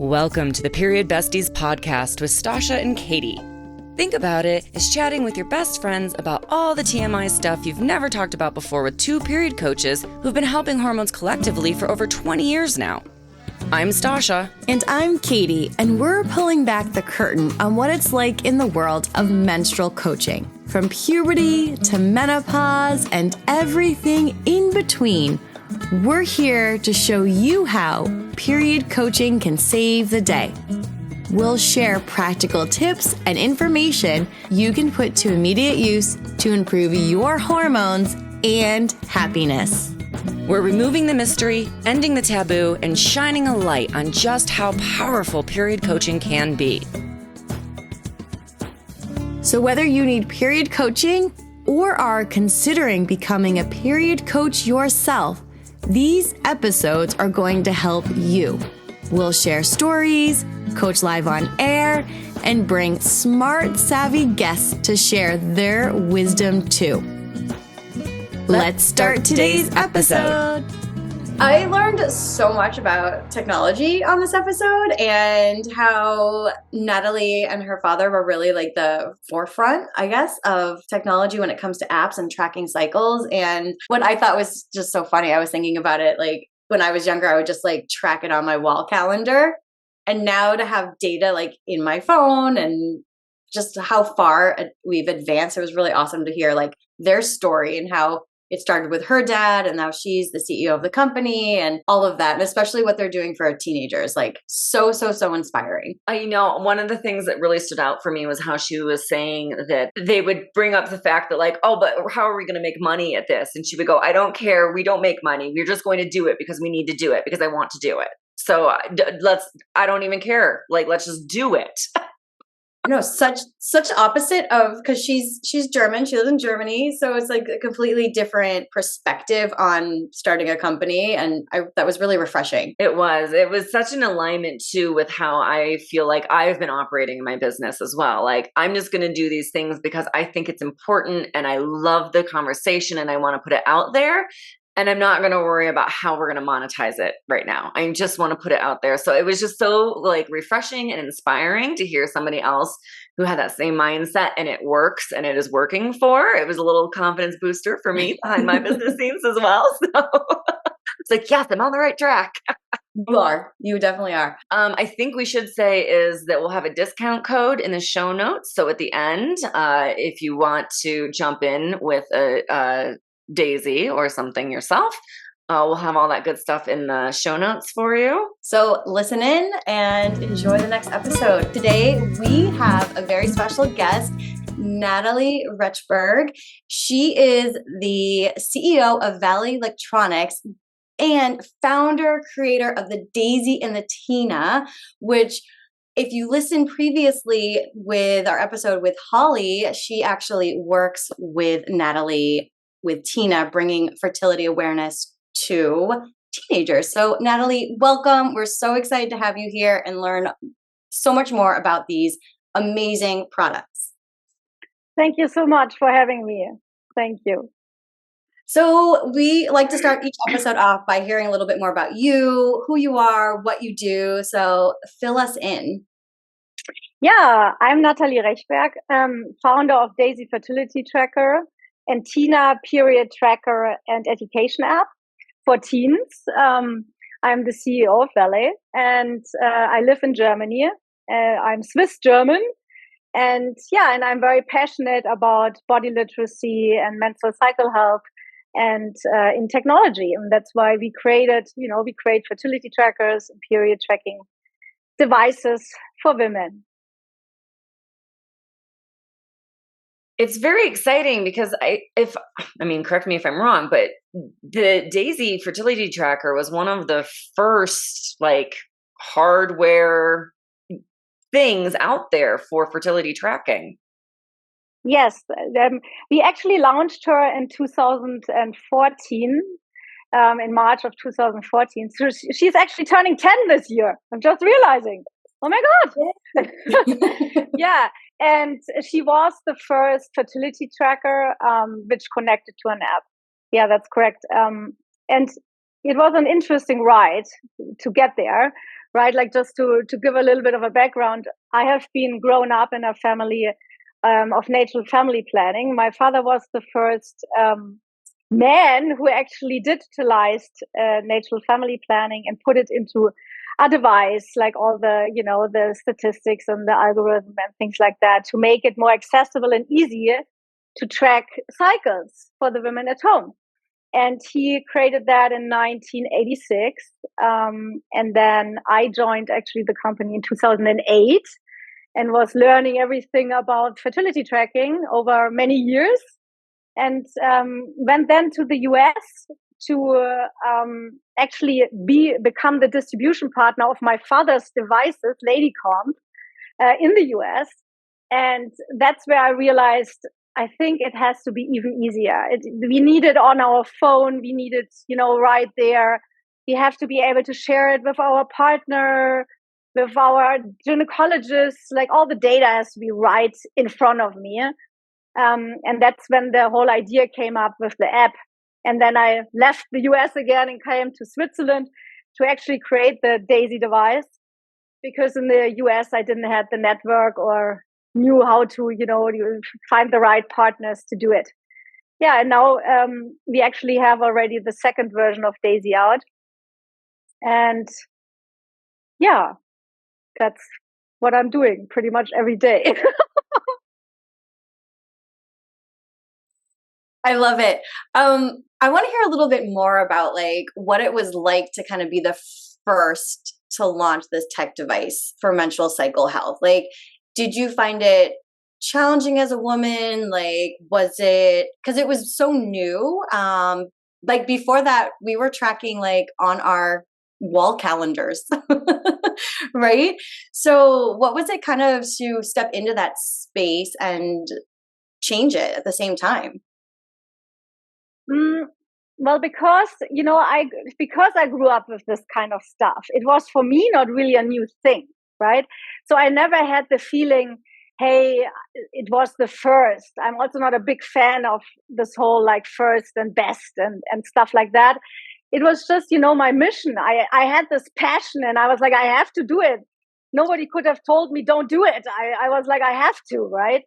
Welcome to the Period Besties podcast with Stasha and Katie. Think about it as chatting with your best friends about all the TMI stuff you've never talked about before with two period coaches who've been helping hormones collectively for over 20 years now. I'm Stasha. And I'm Katie, and we're pulling back the curtain on what it's like in the world of menstrual coaching. From puberty to menopause and everything in between, we're here to show you how period coaching can save the day. We'll share practical tips and information you can put to immediate use to improve your hormones and happiness. We're removing the mystery, ending the taboo, and shining a light on just how powerful period coaching can be. So whether you need period coaching or are considering becoming a period coach yourself, these episodes are going to help you. We'll share stories, coach live on air, and bring smart, savvy guests to share their wisdom too. Let's start today's episode. I learned so much about technology on this episode and how Natalie and her father were really like the forefront, I guess, of technology when it comes to apps and tracking cycles. And what I thought was just so funny, I was thinking about it like when I was younger, I would just like track it on my wall calendar. And now to have data like in my phone and just how far we've advanced, it was really awesome to hear like their story and how it started with her dad and now she's the CEO of the company and all of that. And especially what they're doing for our teenagers, like so inspiring. One of the things that really stood out for me was how she was saying that they would bring up the fact that like, oh, but how are we going to make money at this? And she would go, I don't care. We don't make money. We're just going to do it because we need to do it because I want to do it. So I don't even care. Like, let's just do it. No, such opposite of, because she's German, she lives in Germany, so it's like a completely different perspective on starting a company, and that was really refreshing. It was such an alignment too with how I feel like I've been operating in my business as well. Like I'm just going to do these things because I think it's important and I love the conversation and I want to put it out there. And I'm not going to worry about how we're going to monetize it right now. I just want to put it out there. So it was just so like refreshing and inspiring to hear somebody else who had that same mindset and it works and it is working for. It was a little confidence booster for me behind my business scenes as well. So it's like, yes, I'm on the right track. You are. You definitely are. I think we should say is that we'll have a discount code in the show notes. So at the end, if you want to jump in with a Daisy or something yourself, we'll have all that good stuff in the show notes for you. So listen in and enjoy the next episode. Today we have a very special guest, Natalie Rechberg. She is the CEO of Valley Electronics and founder, creator of the Daysy and the Teena, which if you listened previously with our episode with Holly, she actually works with Natalie with Teena, bringing fertility awareness to teenagers. So Natalie, welcome. We're so excited to have you here and learn so much more about these amazing products. Thank you so much for having me. Thank you. So we like to start each episode off by hearing a little bit more about you, who you are, what you do. So fill us in. Yeah, I'm Natalie Rechberg, founder of Daysy Fertility Tracker and Teena period tracker and education app for teens. I'm the CEO of Valley and I live in Germany. I'm Swiss German and I'm very passionate about body literacy and menstrual cycle health and in technology. And that's why we create fertility trackers and period tracking devices for women. It's very exciting because correct me if I'm wrong, but the Daysy fertility tracker was one of the first like hardware things out there for fertility tracking. Yes, we actually launched her in 2014, in March of 2014. So she's actually turning 10 this year. I'm just realizing. Oh my God. Yeah. And she was the first fertility tracker, which connected to an app. Yeah, that's correct. And it was an interesting ride to get there, right? Like just to give a little bit of a background, I have been grown up in a family of natural family planning. My father was the first man who actually digitalized natural family planning and put it into a device, like all the, the statistics and the algorithm and things like that, to make it more accessible and easier to track cycles for the women at home. And he created that in 1986. And then I joined actually the company in 2008 and was learning everything about fertility tracking over many years. And went then to the US to actually become the distribution partner of my father's devices, Ladycomp, in the US. And that's where I realized I think it has to be even easier. We need it on our phone. We need it, right there. We have to be able to share it with our partner, with our gynecologist. Like all the data has to be right in front of me. And that's when the whole idea came up with the app. And then I left the US again and came to Switzerland to actually create the Daysy device, because in the US I didn't have the network or knew how to, find the right partners to do it. Yeah, and now we actually have already the second version of Daysy out. And yeah, that's what I'm doing pretty much every day. I love it. I want to hear a little bit more about like what it was like to kind of be the first to launch this tech device for menstrual cycle health. Like, did you find it challenging as a woman? Like, was it, because it was so new? Like before that, we were tracking like on our wall calendars, right? So what was it kind of to step into that space and change it at the same time? Well, because I grew up with this kind of stuff, it was for me not really a new thing, right? So I never had the feeling, hey, it was the first. I'm also not a big fan of this whole like first and best and stuff like that. It was just, my mission. I had this passion and I was like, I have to do it. Nobody could have told me don't do it. I was like, I have to, right?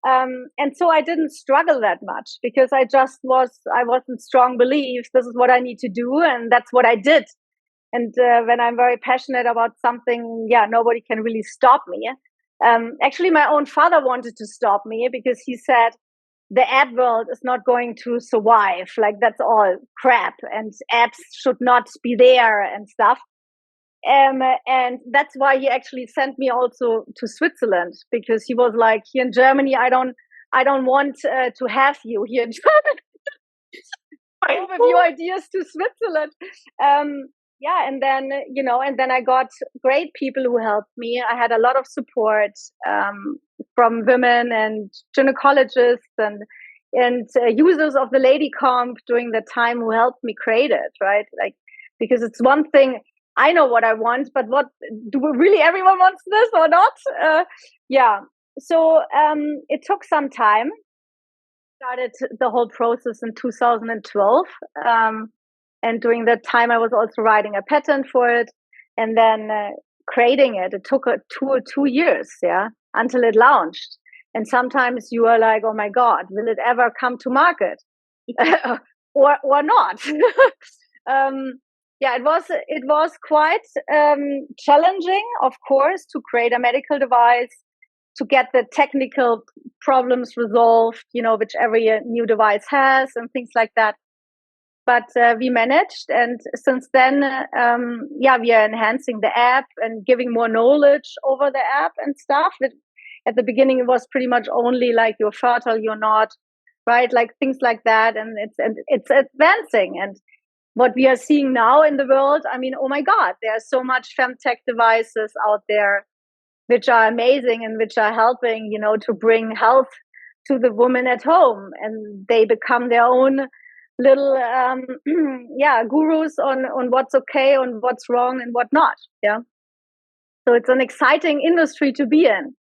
And so I didn't struggle that much because I was in strong belief, this is what I need to do. And that's what I did. And when I'm very passionate about something, nobody can really stop me. Actually, my own father wanted to stop me because he said, the ad world is not going to survive. Like that's all crap and apps should not be there and stuff. And that's why he actually sent me also to Switzerland, because he was like, here in Germany, I don't want to have you here in Germany. Move with your ideas to Switzerland. And then I got great people who helped me. I had a lot of support from women and gynecologists and users of the Ladycomp during the time who helped me create it, right? Like, because it's one thing, I know what I want, but what do really everyone wants this or not? So it took some time. Started the whole process in 2012. And during that time, I was also writing a patent for it and then creating it. It took 2 years, until it launched. And sometimes you are like, oh my God, will it ever come to market? or not? It was quite challenging, of course, to create a medical device, to get the technical problems resolved, which every new device has and things like that. But we managed. And since then, we are enhancing the app and giving more knowledge over the app and stuff. At the beginning, it was pretty much only like you're fertile, you're not, right? Like things like that. And it's advancing. And what we are seeing now in the world, I mean, oh my God, there's so much femtech devices out there which are amazing and which are helping, to bring health to the woman at home. And they become their own little, gurus on what's okay, on what's wrong and what not. Yeah. So it's an exciting industry to be in.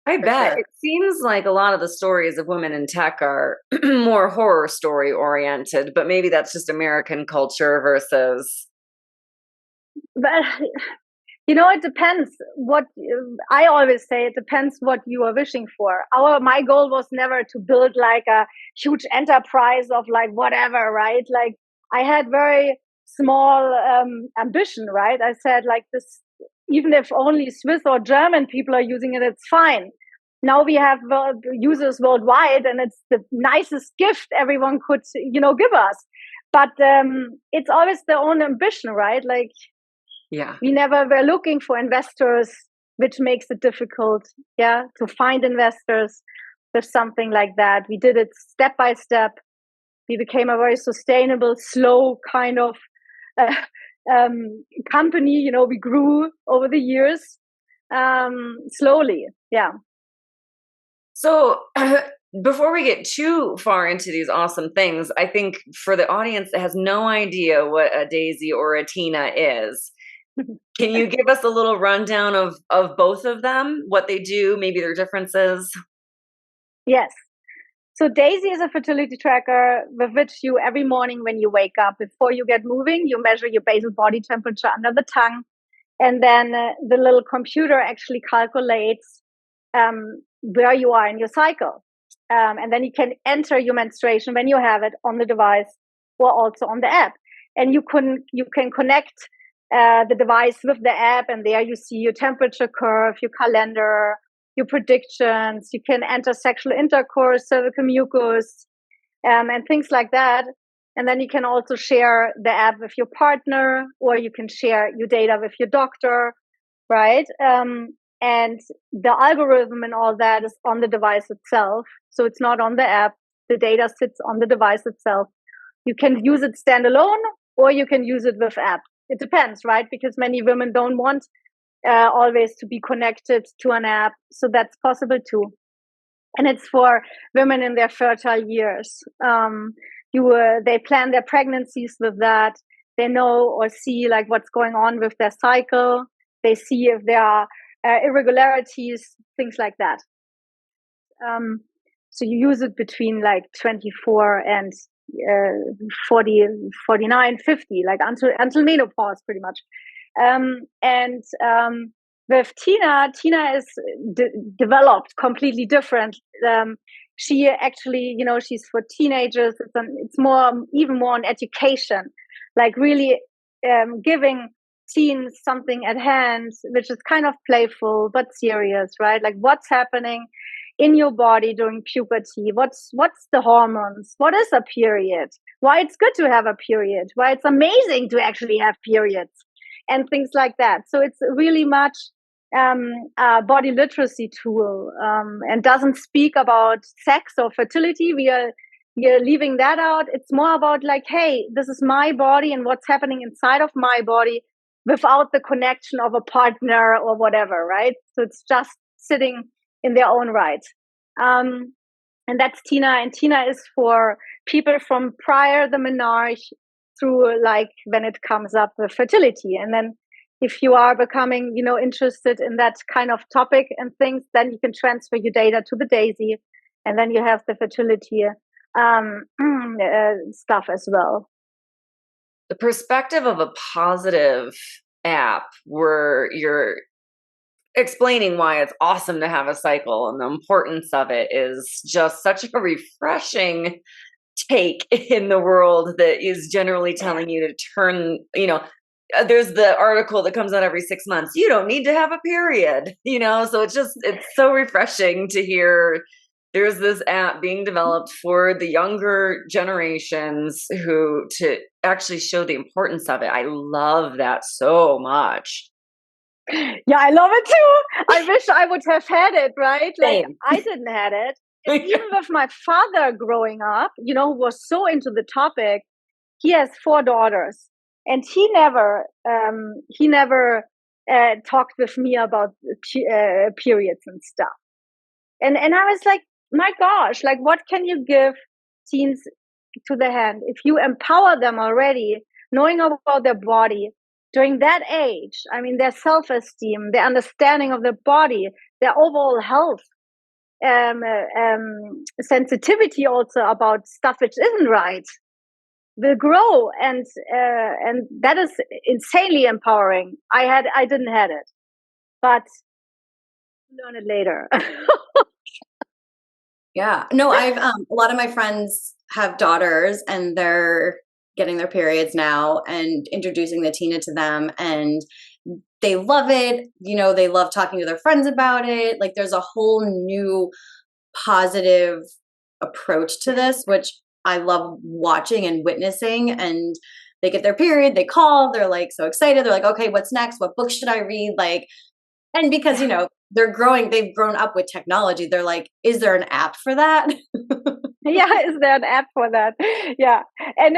I per se. bet. It seems like a lot of the stories of women in tech are more horror story oriented, but maybe that's just American culture versus. But it depends what I always say. It depends what you are wishing for. My goal was never to build like a huge enterprise of like whatever, right? Like I had very small ambition, right? I said like this, even if only Swiss or German people are using it, it's fine. Now we have users worldwide, and it's the nicest gift everyone could, give us. But it's always their own ambition, right? Like, yeah, we never were looking for investors, which makes it difficult, to find investors with something like that. We did it step by step. We became a very sustainable, slow kind of company. We grew over the years slowly. Yeah. So before we get too far into these awesome things, I think for the audience that has no idea what a Daysy or a Teena is, can you give us a little rundown of both of them, what they do, maybe their differences? Yes. So Daysy is a fertility tracker with which you, every morning when you wake up, before you get moving, you measure your basal body temperature under the tongue. And then the little computer actually calculates where you are in your cycle. And then you can enter your menstruation when you have it on the device or also on the app. And you can connect the device with the app, and there you see your temperature curve, your calendar, your predictions. You can enter sexual intercourse, cervical mucus, and things like that. And then you can also share the app with your partner, or you can share your data with your doctor, right? And the algorithm and all that is on the device itself. So it's not on the app. The data sits on the device itself. You can use it standalone, or you can use it with app. It depends, right? Because many women don't want always to be connected to an app. So that's possible too. And it's for women in their fertile years. They plan their pregnancies with that. They know or see like what's going on with their cycle. They see if there are irregularities, things like that. So you use it between like 24 and 40, 49, 50, like until menopause, pretty much. With Teena is developed completely different. She actually, she's for teenagers. It's even more on education, like really giving teens something at hand, which is kind of playful but serious, right? Like what's happening in your body during puberty? What's the hormones? What is a period? Why it's good to have a period? Why it's amazing to actually have periods, and things like that. So it's really much a body literacy tool, and doesn't speak about sex or fertility. We are leaving that out. It's more about like, hey, this is my body and what's happening inside of my body without the connection of a partner or whatever, right? So it's just sitting in their own right. And that's Teena. And Teena is for people from prior the menarche through like when it comes up with fertility. And then if you are becoming, interested in that kind of topic and things, then you can transfer your data to the Daysy, and then you have the fertility stuff as well. The perspective of a positive app where you're explaining why it's awesome to have a cycle and the importance of it is just such a refreshing take in the world that is generally telling you to turn, there's the article that comes out every 6 months. You don't need to have a period, so it's so refreshing to hear there's this app being developed for the younger generations to actually show the importance of it. I love that so much. Yeah, I love it too. I wish I would have had it, right? Like Same. I didn't have it. Even with my father growing up, who was so into the topic, he has 4 daughters, and he never talked with me about periods and stuff. And I was like, my gosh, like what can you give teens to the hand if you empower them already, knowing about their body during that age? I mean, their self-esteem, their understanding of their body, their overall health sensitivity also about stuff which isn't right will grow, and that is insanely empowering. I didn't have it, but learn it later. Yeah. No, I've a lot of my friends have daughters and they're getting their periods now and introducing the Teena to them, and they love it. You know, they love talking to their friends about it. Like there's a whole new positive approach to this, which I love watching and witnessing. And they get their period, they call, they're like so excited. They're like, okay, what's next? What book should I read? Like, and because, you know, they've grown up with technology. They're like, is there an app for that? Yeah, is there an app for that? Yeah. And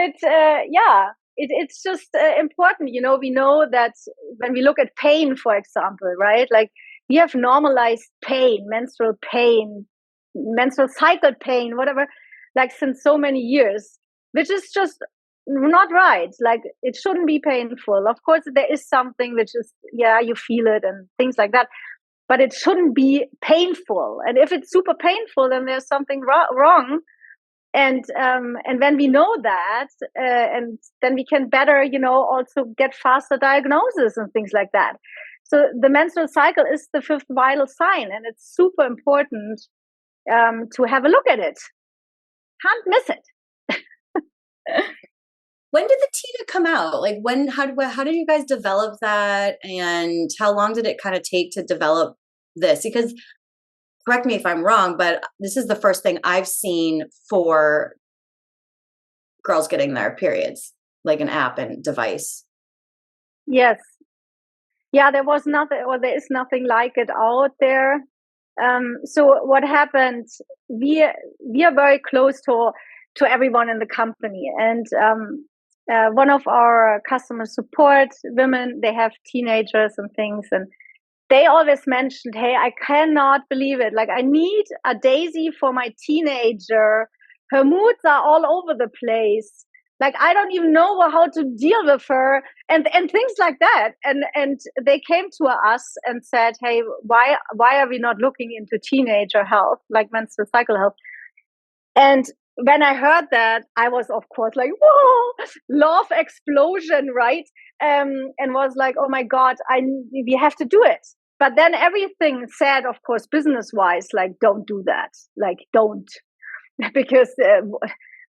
it's just important. You know, we know that when we look at pain, for example, right? Like we have normalized pain, menstrual cycle pain, whatever, like since so many years, which is just not right. Like it shouldn't be painful. Of course, there is something which is, yeah, you feel it and things like that, but it shouldn't be painful. And if it's super painful, then there's something wrong. And when we know that, and then we can better, you know, also get faster diagnosis and things like that. So the menstrual cycle is the fifth vital sign, and it's super important to have a look at it. Can't miss it. When did the Teena come out? Like how did you guys develop that, and how long did it kind of take to develop this? Because correct me if I'm wrong, but this is the first thing I've seen for girls getting their periods, like an app and device. Yes. Yeah, there was nothing, or there is nothing like it out there. So what happened? We are very close to everyone in the company, and one of our customer support women, they have teenagers and things, and they always mentioned, hey, I cannot believe it. Like I need a Daysy for my teenager. Her moods are all over the place. Like I don't even know how to deal with her, and things like that. And they came to us and said, hey, why are we not looking into teenager health, like menstrual cycle health? And when I heard that, I was of course like, whoa, love explosion, right? And was like, oh my God, we have to do it. But then everything said, of course, business wise, like, don't do that. Like, don't, because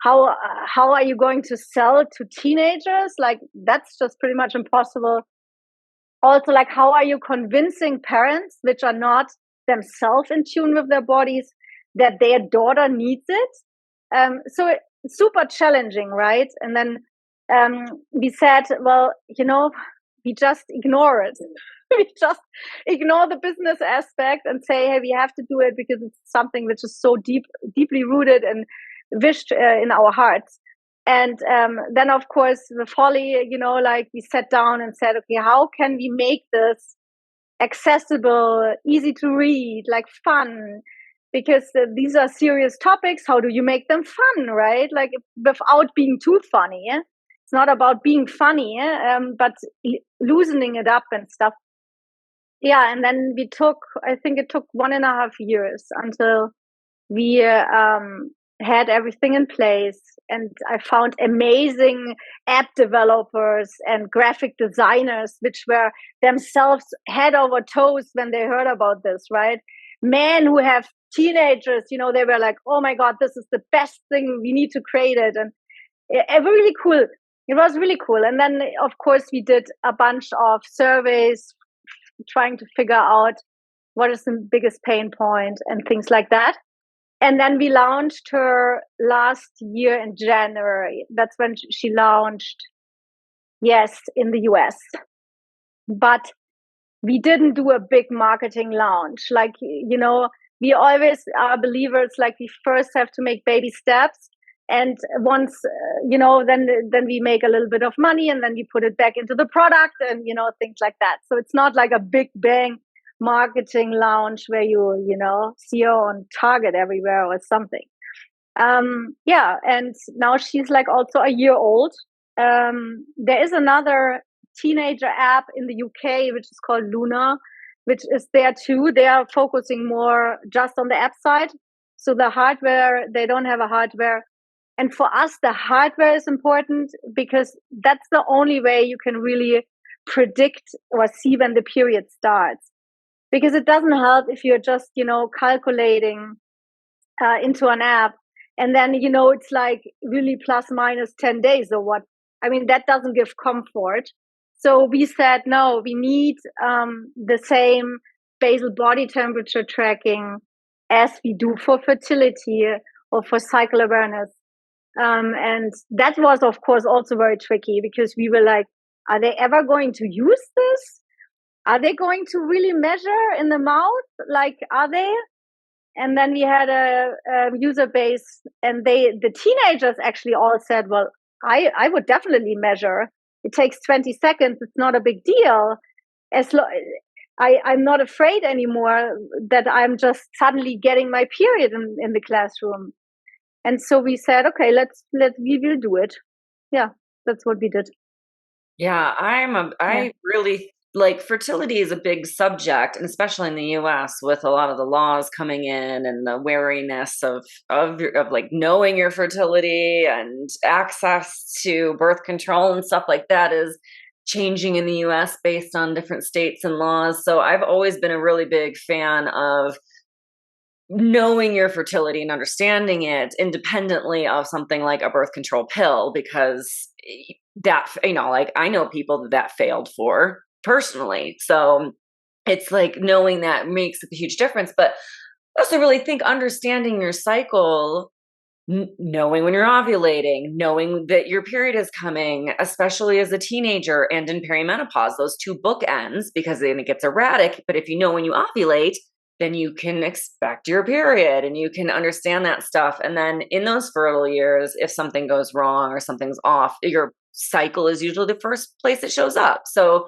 how are you going to sell to teenagers? Like, that's just pretty much impossible. Also, like, how are you convincing parents, which are not themselves in tune with their bodies, that their daughter needs it? So it's super challenging, right? And then we said, well, you know, we just ignore it. We just ignore the business aspect and say, hey, we have to do it because it's something which is so deeply rooted and wished in our hearts. And then, of course, the folly, you know, like we sat down and said, okay, how can we make this accessible, easy to read, like fun? Because these are serious topics. How do you make them fun, right? Like without being too funny. Yeah? It's not about being funny, but loosening it up and stuff. Yeah, and then I think it took 1.5 years until we had everything in place. And I found amazing app developers and graphic designers, which were themselves head over toes when they heard about this, right? Men who have teenagers, you know, they were like, oh my God, this is the best thing. We need to create it. And it really cool. It was really cool. And then, of course, we did a bunch of surveys trying to figure out what is the biggest pain point and things like that. And then we launched her last year in January. That's when she launched, yes, in the US. But we didn't do a big marketing launch. Like, you know, we always are believers, like we first have to make baby steps. And once, you know, then we make a little bit of money and then we put it back into the product and, you know, things like that. So it's not like a big bang marketing launch where you know, see her on Target everywhere or something. Yeah. And now she's like also a year old. There is another teenager app in the UK, which is called Luna. which is there too. They are focusing more just on the app side. So the hardware, they don't have a hardware. And for us, the hardware is important because that's the only way you can really predict or see when the period starts. Because it doesn't help if you're just, calculating into an app and then, it's like really plus minus 10 days or what. I mean, that doesn't give comfort. So we said, no, we need the same basal body temperature tracking as we do for fertility or for cycle awareness. And that was, of course, also very tricky because we were like, are they ever going to use this? Are they going to really measure in the mouth? Like, are they? And then we had a user base, and the teenagers actually all said, well, I would definitely measure. It takes 20 seconds. It's not a big deal. I'm not afraid anymore that I'm just suddenly getting my period in the classroom. And so we said, okay, we will do it. Yeah, that's what we did. Yeah, I really like fertility is a big subject, and especially in the US with a lot of the laws coming in and the wariness of like knowing your fertility and access to birth control and stuff like that is changing in the US based on different states and laws. So I've always been a really big fan of knowing your fertility and understanding it independently of something like a birth control pill, because that, like I know people that failed for personally. So it's like knowing that makes a huge difference. But I also really think understanding your cycle, knowing when you're ovulating, knowing that your period is coming, especially as a teenager and in perimenopause, those two bookends, because then it gets erratic. But if you know when you ovulate, then you can expect your period and you can understand that stuff. And then in those fertile years, if something goes wrong or something's off, your cycle is usually the first place it shows up. So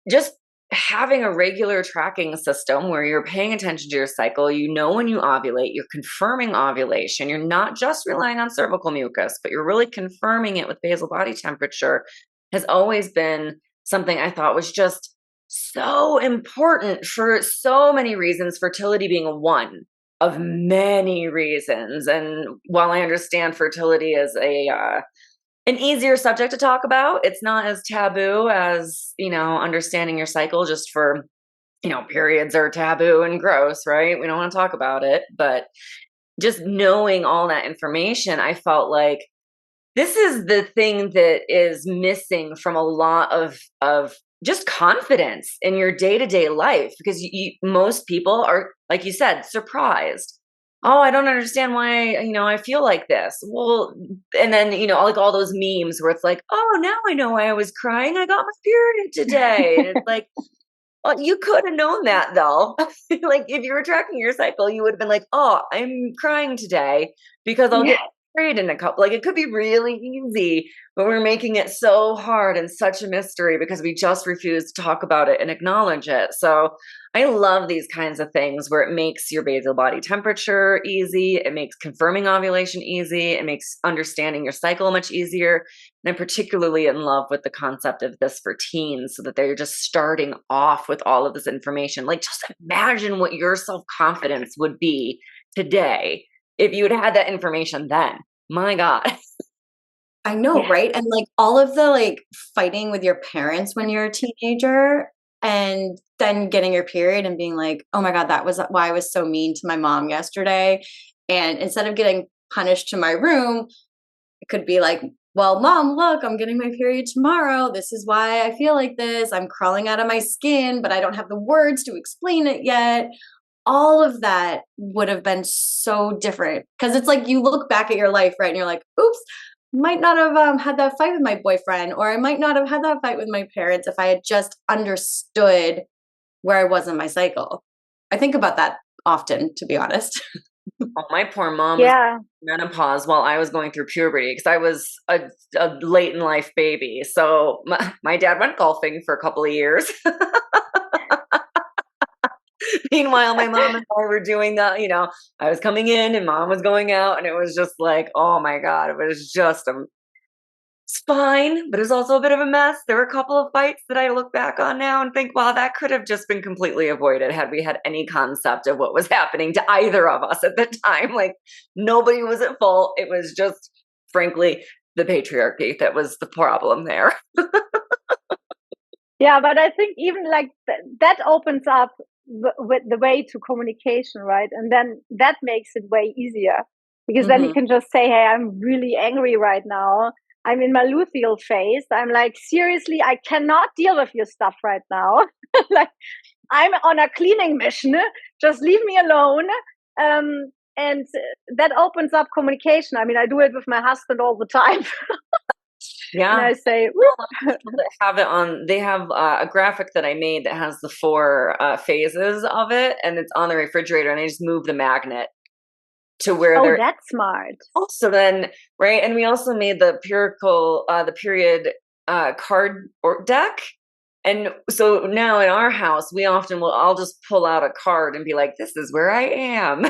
just having a regular tracking system where you're paying attention to your cycle, you know when you ovulate, you're confirming ovulation. You're not just relying on cervical mucus, but you're really confirming it with basal body temperature, has always been something I thought was just so important for so many reasons, fertility being one of many reasons. And while I understand fertility is an easier subject to talk about, it's not as taboo as, understanding your cycle, just for, periods are taboo and gross, right? We don't want to talk about it. But just knowing all that information, I felt like this is the thing that is missing from a lot of just confidence in your day-to-day life, because most people are, like you said, surprised. Oh, I don't understand why, I feel like this. Well, and then, like all those memes where it's like, oh, now I know why I was crying. I got my period today. And it's like, well, you could have known that though. Like if you were tracking your cycle, you would have been like, oh, I'm crying today because I'll get married in a couple. Like it could be really easy, but we're making it so hard and such a mystery because we just refuse to talk about it and acknowledge it. So I love these kinds of things where it makes your basal body temperature easy. It makes confirming ovulation easy. It makes understanding your cycle much easier. And I'm particularly in love with the concept of this for teens, so that they're just starting off with all of this information. Like just imagine what your self-confidence would be today if you had that information then. My God. I know, right? And like all of the fighting with your parents when you're a teenager and then getting your period and being like, oh my God, that was why I was so mean to my mom yesterday. And instead of getting punished to my room, it could be like, well, Mom, look, I'm getting my period tomorrow. This is why I feel like this. I'm crawling out of my skin, but I don't have the words to explain it yet. All of that would have been so different, because it's like you look back at your life, right? And you're like, oops, might not have had that fight with my boyfriend, or I might not have had that fight with my parents if I had just understood where I was in my cycle. I think about that often, to be honest. Oh, my poor mom was in menopause while I was going through puberty, because I was a late in life baby. So my dad went golfing for a couple of years. Meanwhile, my mom and I were doing that, I was coming in and mom was going out, and it was just like, oh my God, it was just It's fine, but it was also a bit of a mess. There were a couple of fights that I look back on now and think, wow, that could have just been completely avoided had we had any concept of what was happening to either of us at the time. Like, nobody was at fault. It was just, frankly, the patriarchy that was the problem there. Yeah, but I think even like that opens up with the way to communication, right? And then that makes it way easier because then you can just say, hey, I'm really angry right now. I'm in my luteal phase. I'm like, seriously, I cannot deal with your stuff right now. Like, I'm on a cleaning mission. Just leave me alone. And that opens up communication. I mean, I do it with my husband all the time. Yeah. And I say, they have a graphic that I made that has the 4 phases of it, and it's on the refrigerator, and I just move the magnet to where they're. That's smart. So then, right, and we also made the period card or deck, and so now in our house, we often I'll just pull out a card and be like, "This is where I am."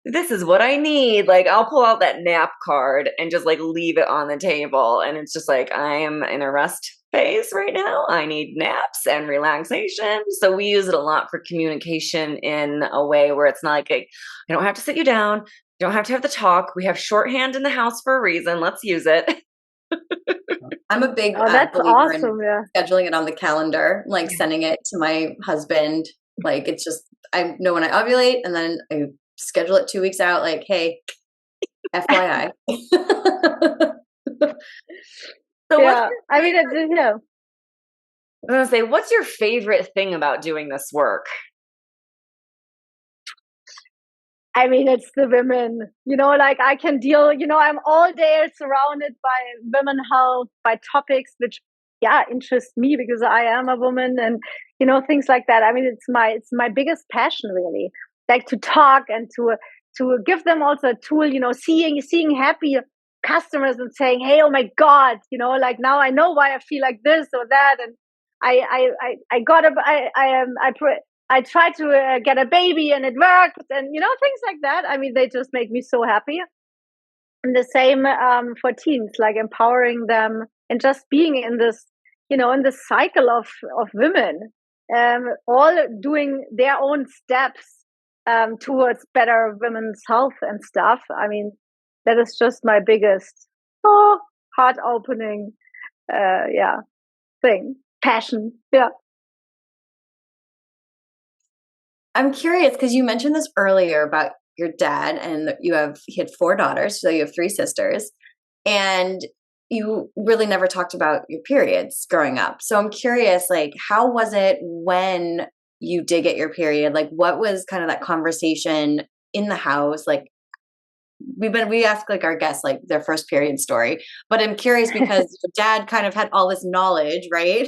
This is what I need. Like, I'll pull out that nap card and just like leave it on the table. And it's just like, I am in a rest phase right now. I need naps and relaxation. So we use it a lot for communication in a way where it's not like, I don't have to sit you down. You don't have to have the talk. We have shorthand in the house for a reason. Let's use it. I'm a big that's believer awesome, in scheduling it on the calendar, like sending it to my husband. Like, it's just, I know when I ovulate, and then I schedule it 2 weeks out, like, hey, FYI. So yeah, I mean, you know. I was going to say, what's your favorite thing about doing this work? I mean, it's the women, you know, like I can deal, you know, I'm all day surrounded by women health, by topics which, interest me because I am a woman and, you know, things like that. I mean, it's my biggest passion, really, like to talk and to give them also a tool, you know, seeing happy customers and saying, hey, oh my God, you know, like now I know why I feel like this or that. And I tried to get a baby and it worked, and you know, things like that. I mean, they just make me so happy. And the same for teens, like empowering them and just being in this, you know, in this cycle of women, all doing their own steps towards better women's health and stuff. I mean, that is just my biggest heart opening, thing, passion. Yeah. I'm curious because you mentioned this earlier about your dad, and he had 4 daughters, so you have 3 sisters, and you really never talked about your periods growing up. So I'm curious, like, how was it when you did get your period? Like, what was kind of that conversation in the house? Like, we ask like our guests like their first period story, but I'm curious because your dad kind of had all this knowledge, right?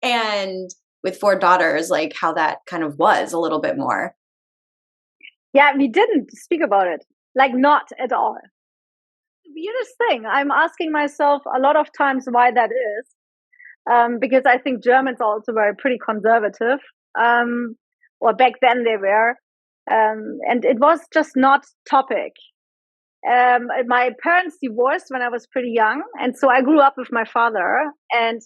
And with 4 daughters, like how that kind of was a little bit more. Yeah, we didn't speak about it, like not at all. The weirdest thing, I'm asking myself a lot of times why that is, because I think Germans are also very pretty conservative, or back then they were, and it was just not topic. My parents divorced when I was pretty young, and so I grew up with my father, and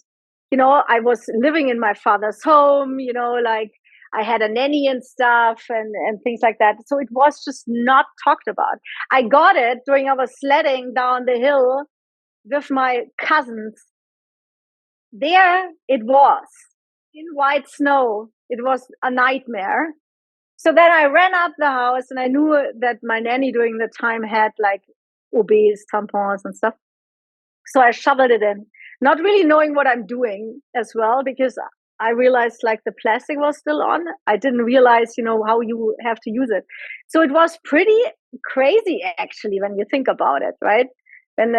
you know, I was living in my father's home, you know, like I had a nanny and stuff and things like that. So it was just not talked about. I got it during I was sledding down the hill with my cousins. There it was in white snow. It was a nightmare. So then I ran up the house and I knew that my nanny during the time had like OBs, tampons and stuff. So I shoveled it in, not really knowing what I'm doing as well, because I realized like the plastic was still on. I didn't realize, you know, how you have to use it. So it was pretty crazy actually when you think about it, right? And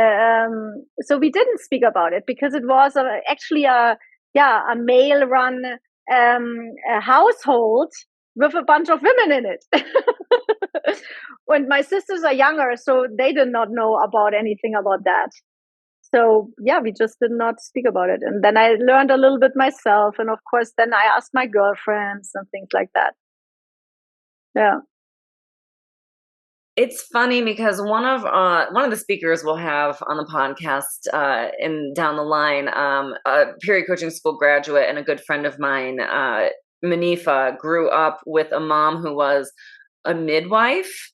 so we didn't speak about it because it was actually a male-run a household with a bunch of women in it. And my sisters are younger, so they did not know about anything about that. So yeah, we just did not speak about it. And then I learned a little bit myself. And of course, then I asked my girlfriends and things like that. Yeah. It's funny because one of the speakers we'll have on the podcast in down the line, a period coaching school graduate and a good friend of mine, Manifa, grew up with a mom who was a midwife,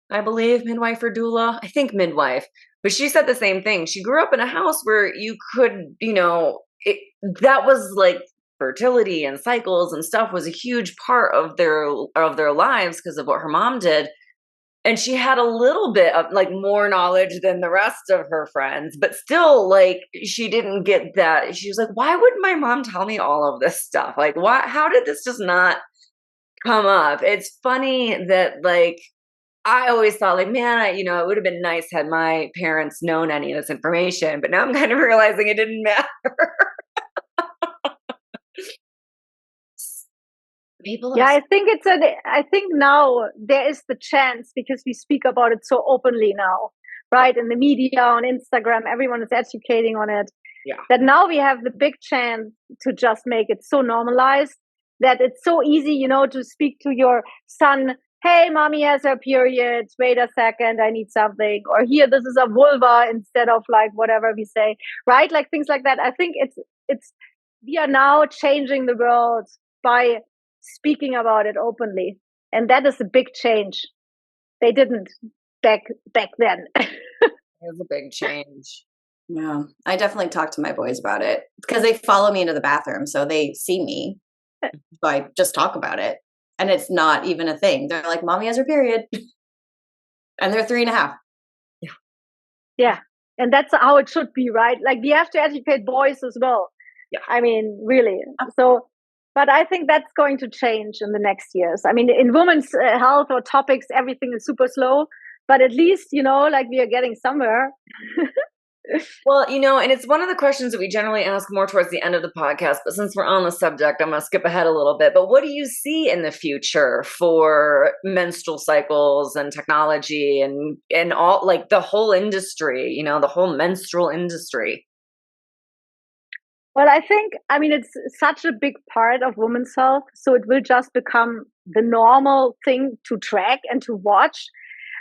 I believe, midwife or doula. I think midwife. But she said the same thing. She grew up in a house where you could, that was like fertility and cycles and stuff was a huge part of their lives because of what her mom did. And she had a little bit of like more knowledge than the rest of her friends, but still like she didn't get that. She was like, why would my mom tell me all of this stuff? Like, how did this just not come up? It's funny that like I always thought like, man, it would have been nice had my parents known any of this information, but now I'm kind of realizing it didn't matter. I think now there is the chance, because we speak about it so openly now, right? In the media, on Instagram, everyone is educating on it. Yeah. That now we have the big chance to just make it so normalized that it's so easy, to speak to your son. Hey, mommy has her period. Wait a second, I need something. Or here, this is a vulva instead of like whatever we say, right? Like things like that. I think we are now changing the world by speaking about it openly, and that is a big change. They didn't back then. It was a big change. Yeah, I definitely talk to my boys about it because they follow me into the bathroom, so they see me. So I just talk about it, and it's not even a thing. They're like, "Mommy has her period," and they're 3.5. Yeah, and that's how it should be, right? Like we have to educate boys as well. Yeah, I mean, really. So. But I think that's going to change in the next years. I mean, in women's health or topics, everything is super slow. But at least, like we are getting somewhere. Well, and it's one of the questions that we generally ask more towards the end of the podcast. But since we're on the subject, I'm going to skip ahead a little bit. But what do you see in the future for menstrual cycles and technology and all, like the whole industry, the whole menstrual industry? Well, it's such a big part of women's health. So it will just become the normal thing to track and to watch.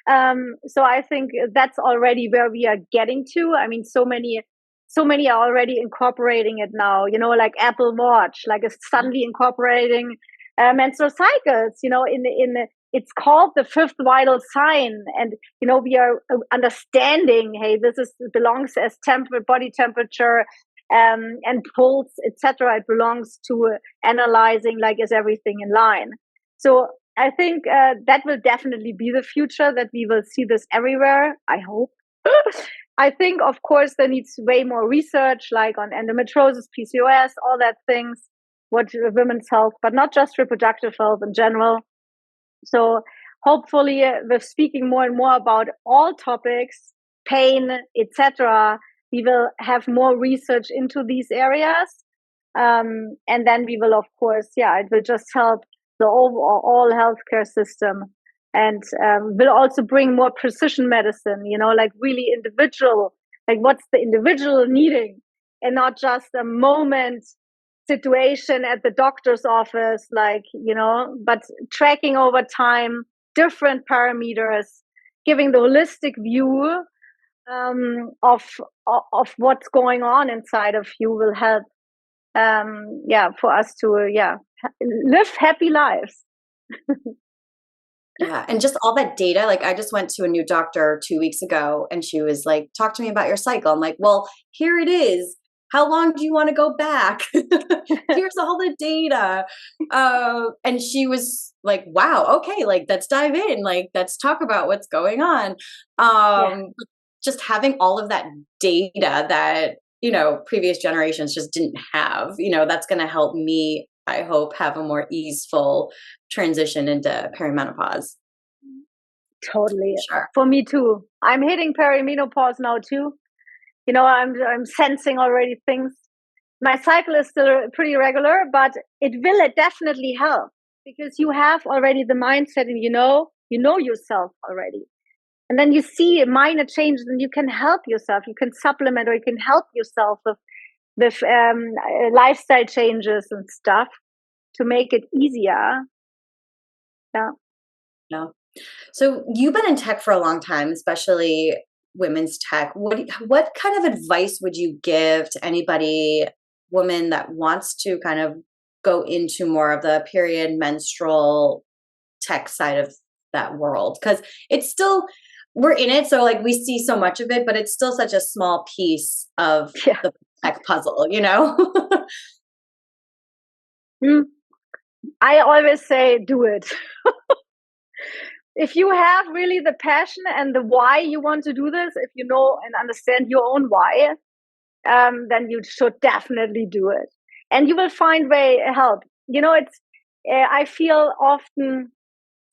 So I think that's already where we are getting to. I mean, so many are already incorporating it now, like Apple Watch, like is suddenly incorporating menstrual cycles, it's called the fifth vital sign. And, we are understanding, hey, belongs as body temperature, and pulse, etc. It belongs to analyzing, like, is everything in line? So I think that will definitely be the future, that we will see this everywhere, I hope. I think, of course, there needs way more research, like on endometriosis, PCOS, all that things, what women's health, but not just reproductive health in general. So hopefully with speaking more and more about all topics, pain, etc., we will have more research into these areas. And then we will, of course, it will just help the overall healthcare system, and will also bring more precision medicine, like really individual, like what's the individual needing, and not just a moment situation at the doctor's office, like, but tracking over time, different parameters, giving the holistic view of what's going on inside of you will help for us to live happy lives. Yeah, and just all that data, like I just went to a new doctor 2 weeks ago and she was like, talk to me about your cycle. I'm like, well, here it is. How long do you want to go back? Here's all the data. And she was like, wow, okay, like let's dive in. Like, let's talk about what's going on. Just having all of that data that, previous generations just didn't have, that's going to help me, I hope, have a more easeful transition into perimenopause. Totally. Sure. For me too. I'm hitting perimenopause now too. I'm sensing already things. My cycle is still pretty regular, but it will definitely help, because you have already the mindset and you know yourself already. And then you see minor changes and you can help yourself. You can supplement, or you can help yourself with lifestyle changes and stuff to make it easier. Yeah. No. So you've been in tech for a long time, especially women's tech. What kind of advice would you give to anybody, woman that wants to kind of go into more of the period menstrual tech side of that world? Because it's still, we're in it, so like we see so much of it, but it's still such a small piece of Yeah. the tech puzzle, you know? Mm. I always say, do it. If you have really the passion and the why you want to do this, if you know and understand your own why, then you should definitely do it, and you will find way help. It's I feel often,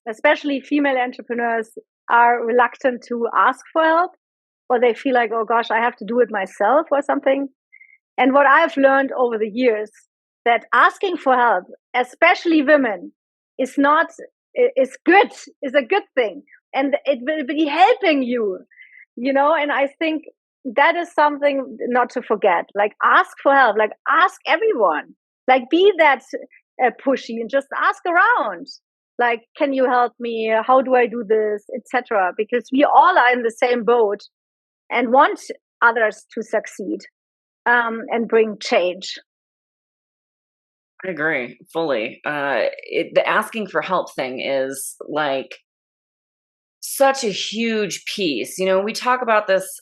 especially female entrepreneurs, are reluctant to ask for help, or they feel like, oh gosh, I have to do it myself or something. And what I've learned over the years, that asking for help, especially women, is not is good, is a good thing, and it will be helping you. And I think that is something not to forget. Like, ask for help. Like, ask everyone. Like, be that pushy and just ask around. Like, can you help me? How do I do this, etc.? Because we all are in the same boat and want others to succeed, and bring change. I agree fully. The asking for help thing is like such a huge piece. We talk about this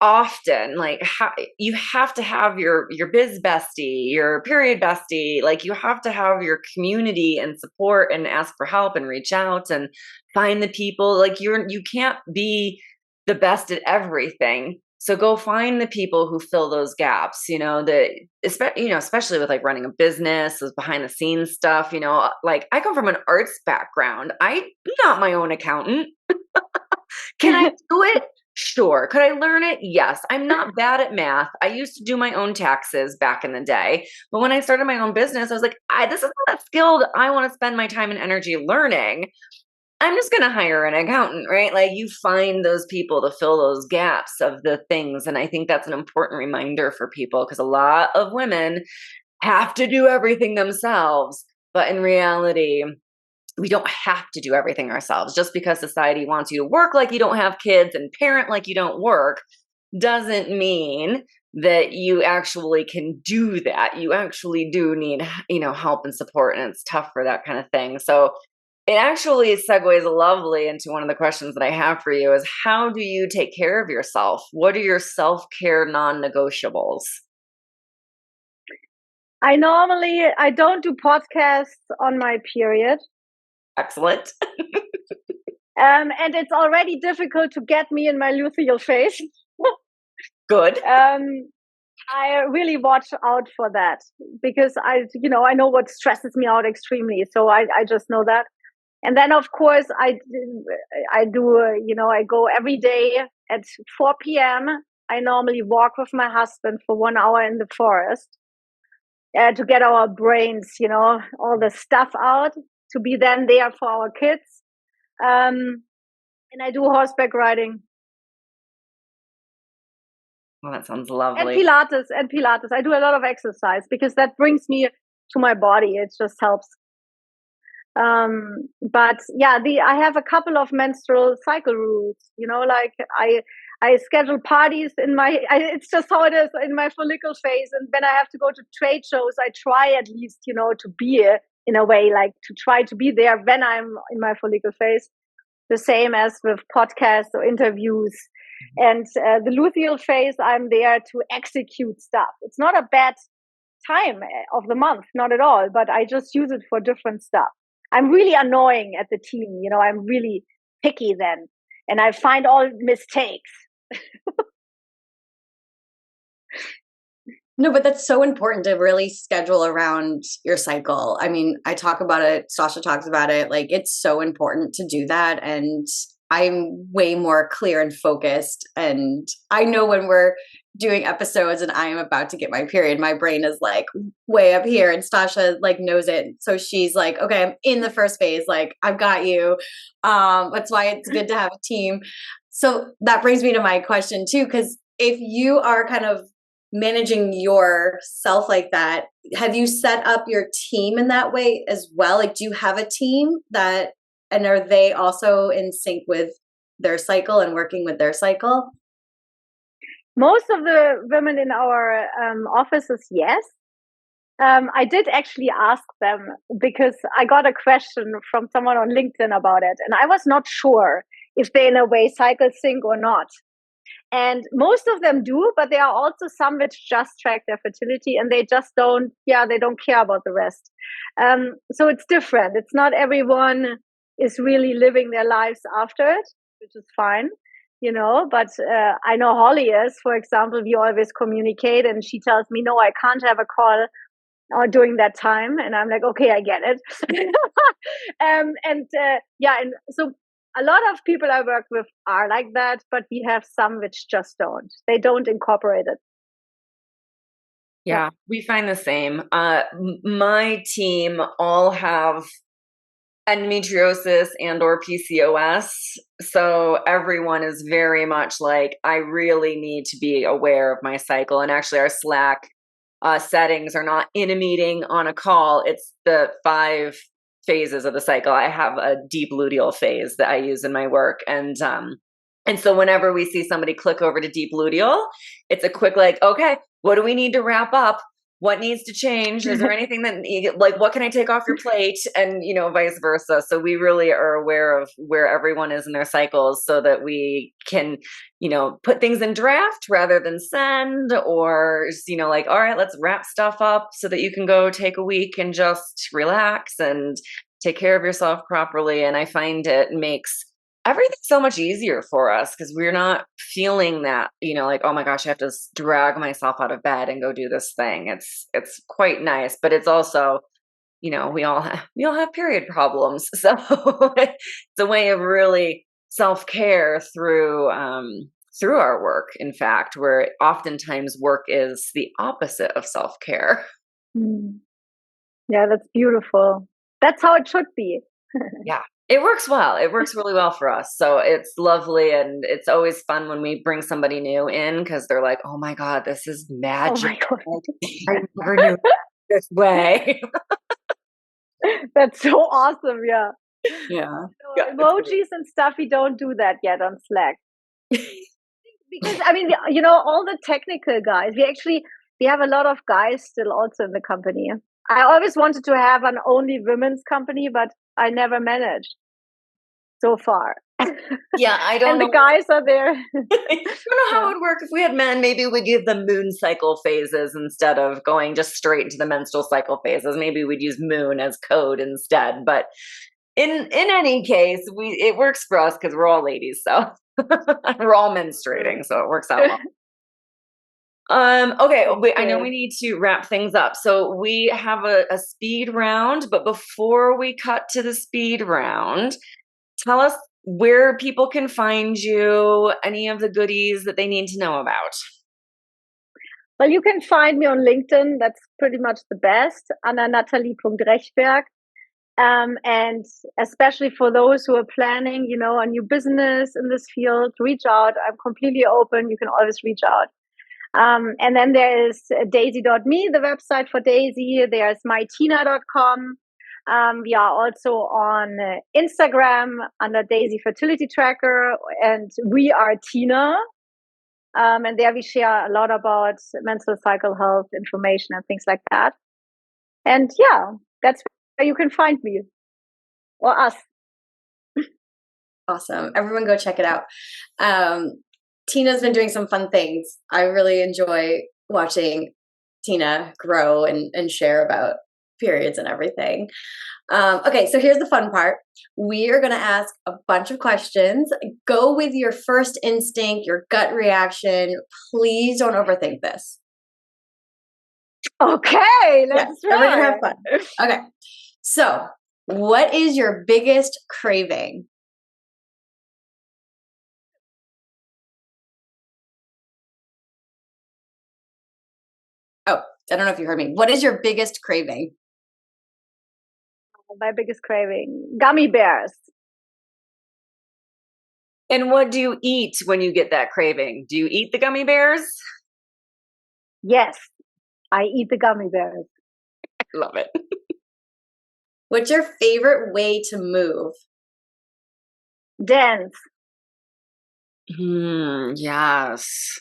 often, like how you have to have your biz bestie, your period bestie. Like, you have to have your community and support, and ask for help and reach out and find the people. Like, you can't be the best at everything. So go find the people who fill those gaps, especially with like running a business, those behind the scenes stuff, like I come from an arts background. I'm not my own accountant. Can I do it? Sure. Could I learn it? Yes. I'm not bad at math. I used to do my own taxes back in the day. But when I started my own business, I was like, this is not a skill that I want to spend my time and energy learning. I'm just going to hire an accountant, right? Like, you find those people to fill those gaps of the things. And I think that's an important reminder for people, because a lot of women have to do everything themselves. But in reality, we don't have to do everything ourselves. Just because society wants you to work like you don't have kids and parent like you don't work doesn't mean that you actually can do that. You actually do need, help and support, and it's tough for that kind of thing. So it actually segues lovely into one of the questions that I have for you is, how do you take care of yourself? What are your self-care non-negotiables? I don't do podcasts on my period. Excellent. And it's already difficult to get me in my luteal phase. Good. I really watch out for that, because I know what stresses me out extremely. So I just know that. And then, of course, I do, I go every day at 4 p.m. I normally walk with my husband for 1 hour in the forest, to get our brains, all the stuff out, to be then there for our kids. And I do horseback riding. Well, that sounds lovely. And Pilates. I do a lot of exercise, because that brings me to my body. It just helps. But yeah, I have a couple of menstrual cycle rules, like I schedule parties it's just how it is in my follicle phase. And when I have to go to trade shows, I try at least, to be in a way, like to try to be there when I'm in my follicle phase. The same as with podcasts or interviews. And the luteal phase, I'm there to execute stuff. It's not a bad time of the month, not at all, but I just use it for different stuff. I'm really annoying at the team, I'm really picky then, and I find all mistakes. No, but that's so important to really schedule around your cycle. I mean, I talk about it, Sasha talks about it. Like, it's so important to do that. And I'm way more clear and focused. And I know when we're doing episodes and I am about to get my period, my brain is like way up here, and Stasha like knows it. So she's like, okay, I'm in the first phase. Like, I've got you. That's why it's good to have a team. So that brings me to my question too, because if you are kind of managing yourself like that, have you set up your team in that way as well? Like, do you have a team that And are they also in sync with their cycle and working with their cycle? Most of the women in our offices, yes. I did actually ask them because I got a question from someone on LinkedIn about it, and I was not sure if they in a way cycle sync or not. And most of them do, but there are also some which just track their fertility and they just don't, they don't care about the rest. So it's different. It's not everyone is really living their lives after it, which is fine, but I know Holly is, for example, we always communicate and she tells me, no, I can't have a call during that time. And I'm like, okay, I get it. And so a lot of people I work with are like that, but we have some which just don't. They don't incorporate it. Yeah, we find the same. My team all have endometriosis and or PCOS. So everyone is very much like, I really need to be aware of my cycle. And actually our Slack settings are not in a meeting on a call. It's the 5 phases of the cycle. I have a deep luteal phase that I use in my work. And so whenever we see somebody click over to deep luteal, it's a quick like, okay, what do we need to wrap up? What needs to change? Is there anything that like, what can I take off your plate? And, vice versa. So we really are aware of where everyone is in their cycles so that we can, put things in draft rather than send, or, like, all right, let's wrap stuff up so that you can go take a week and just relax and take care of yourself properly. And I find it makes everything's so much easier for us because we're not feeling that, like, oh my gosh, I have to drag myself out of bed and go do this thing. It's quite nice, but it's also, we all have period problems. So it's a way of really self-care through our work, in fact, where oftentimes work is the opposite of self-care. Yeah, that's beautiful. That's how it should be. Yeah. It works well. It works really well for us. So it's lovely. And it's always fun when we bring somebody new in because they're like, oh my God, this is magic. Oh my God. I never knew this way. That's so awesome. Yeah. Yeah. So emojis and stuff, we don't do that yet on Slack. Because, all the technical guys, we have a lot of guys still also in the company. I always wanted to have an only women's company, but I never managed so far. Yeah, I don't know. And the guys are there. I don't know how it would work if we had men. Maybe we'd give them moon cycle phases instead of going just straight into the menstrual cycle phases. Maybe we'd use moon as code instead. But in any case, it works for us because we're all ladies. So we're all menstruating. So it works out well. Okay, I know we need to wrap things up. So we have a speed round, but before we cut to the speed round, tell us where people can find you, any of the goodies that they need to know about. Well, you can find me on LinkedIn. That's pretty much the best, Natalie.Rechberg. And especially for those who are planning, a new business in this field, reach out. I'm completely open. You can always reach out. And then there is Daysy.me, the website for Daisy. There's myteena.com. We are also on Instagram under Daisy Fertility Tracker, and we are Teena. And there we share a lot about menstrual cycle health information and things like that. And that's where you can find me or us. Awesome. Everyone go check it out. Teena's been doing some fun things. I really enjoy watching Teena grow and share about periods and everything. Okay, so here's the fun part. We are going to ask a bunch of questions. Go with your first instinct, your Okay, Please don't overthink this. Okay, let's try. We're going to have fun. Okay, so what is your biggest craving? Oh, I don't know if you heard me. What is your biggest craving? My biggest craving, gummy bears. And what do you eat when you get that craving? Do you eat the gummy bears? Yes, I eat the gummy bears. Love it. What's your favorite way to move? Dance. Yes.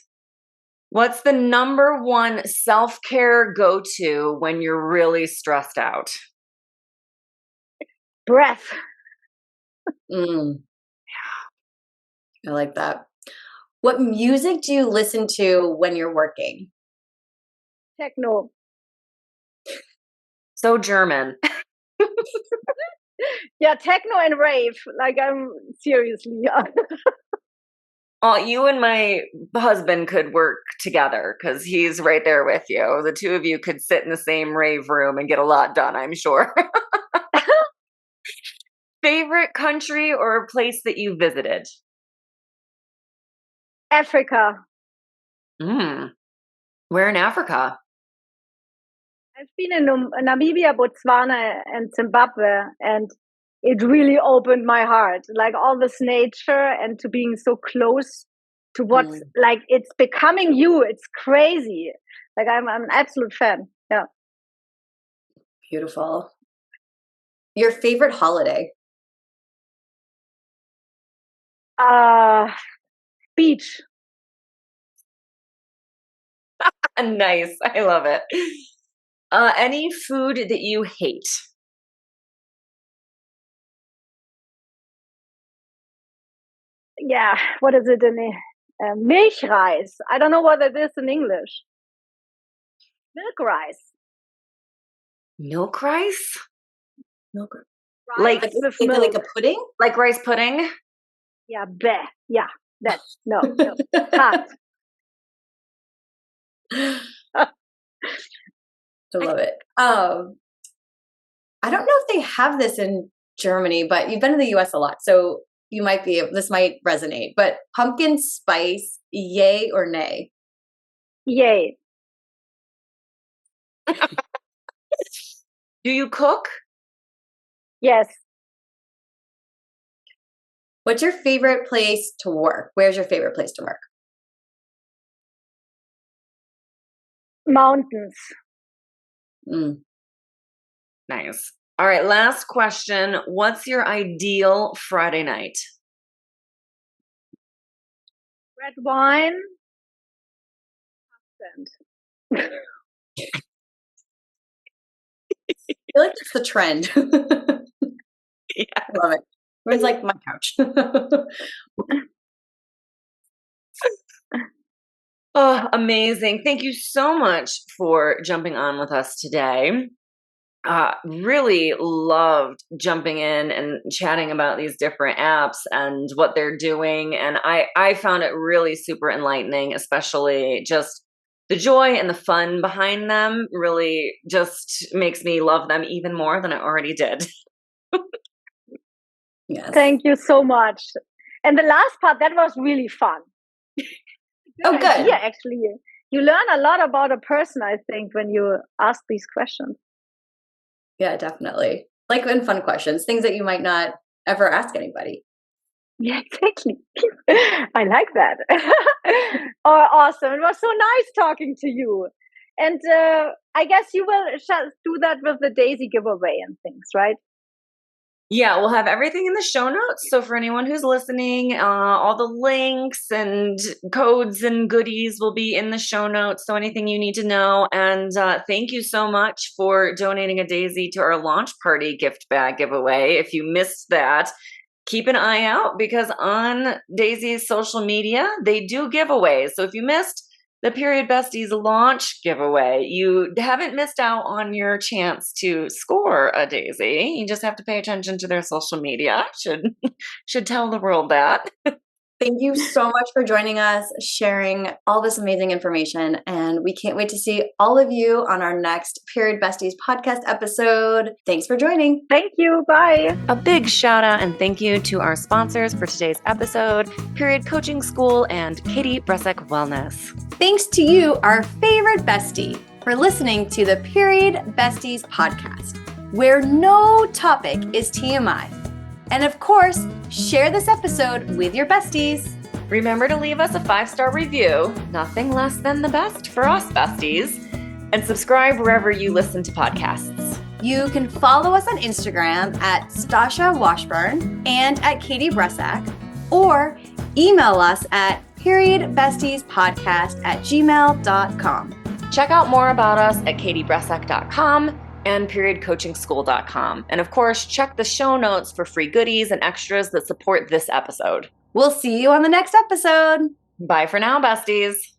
What's the number one self-care go-to when you're really stressed out? Breath. I like that. What music do you listen to when you're working? Techno. So German. Yeah, techno and rave. Like, I'm seriously. Oh, you and my husband could work together because he's right there with you. The two of you could sit in the same rave room and get a lot done, I'm sure. Favorite country or place that you visited? Africa. Where in Africa? I've been in Namibia, Botswana, and Zimbabwe, and it really opened my heart. Like all this nature and to being so close to what's like it's becoming you. It's crazy. Like I'm an absolute fan. Yeah. Beautiful. Your favorite holiday? Beach. Nice. I love it. Any food that you hate? Yeah. What is it in Milchreis? I don't know what it is in English. Milk rice. Milk rice? Milk rice. Like like a pudding? Like rice pudding? Yeah, bleh. Yeah, that's no. Hot. I love it. I don't know if they have this in Germany, but you've been in the US a lot, so this might resonate. But pumpkin spice, yay or nay? Yay. Do you cook? Yes. What's your favorite place to work? Where's your favorite place to work? Mountains. Nice. All right, last question. What's your ideal Friday night? Red wine. I feel like that's the trend. Yeah. I love it. It's like my couch. Oh, amazing. Thank you so much for jumping on with us today. Really loved jumping in and chatting about these different apps and what they're doing. And I found it really super enlightening, especially just the joy and the fun behind them really just makes me love them even more than I already did. Yes. Thank you so much. And the last part, that was really fun. Good. Yeah, actually, you learn a lot about a person, I think, when you ask these questions. Yeah, definitely. Like in fun questions, things that you might not ever ask anybody. Yeah, exactly. I like that. Oh, awesome. It was so nice talking to you. And I guess you will do that with the Daisy giveaway and things, right? Yeah, we'll have everything in the show notes. So for anyone who's listening, all the links and codes and goodies will be in the show notes. So anything you need to know. And thank you so much for donating a Daisy to our launch party gift bag giveaway. If you missed that, keep an eye out because on Daisy's social media, they do giveaways. So if you missed the Period Besties launch giveaway, you haven't missed out on your chance to score a Daisy. You just have to pay attention to their social media. Should tell the world that. Thank you so much for joining us, sharing all this amazing information. And we can't wait to see all of you on our next Period Besties podcast episode. Thanks for joining. Thank you. Bye. A big shout out and thank you to our sponsors for today's episode, Period Coaching School and Katie Bresek Wellness. Thanks to you, our favorite bestie, for listening to the Period Besties podcast, where no topic is TMI. And of course, share this episode with your besties. Remember to leave us a 5-star review, nothing less than the best for us besties, and subscribe wherever you listen to podcasts. You can follow us on Instagram at Stasha Washburn and at Katie Bresak, or email us at periodbestiespodcast@gmail.com. Check out more about us at katiebresak.com and periodcoachingschool.com. And of course, check the show notes for free goodies and extras that support this episode. We'll see you on the next episode. Bye for now, besties.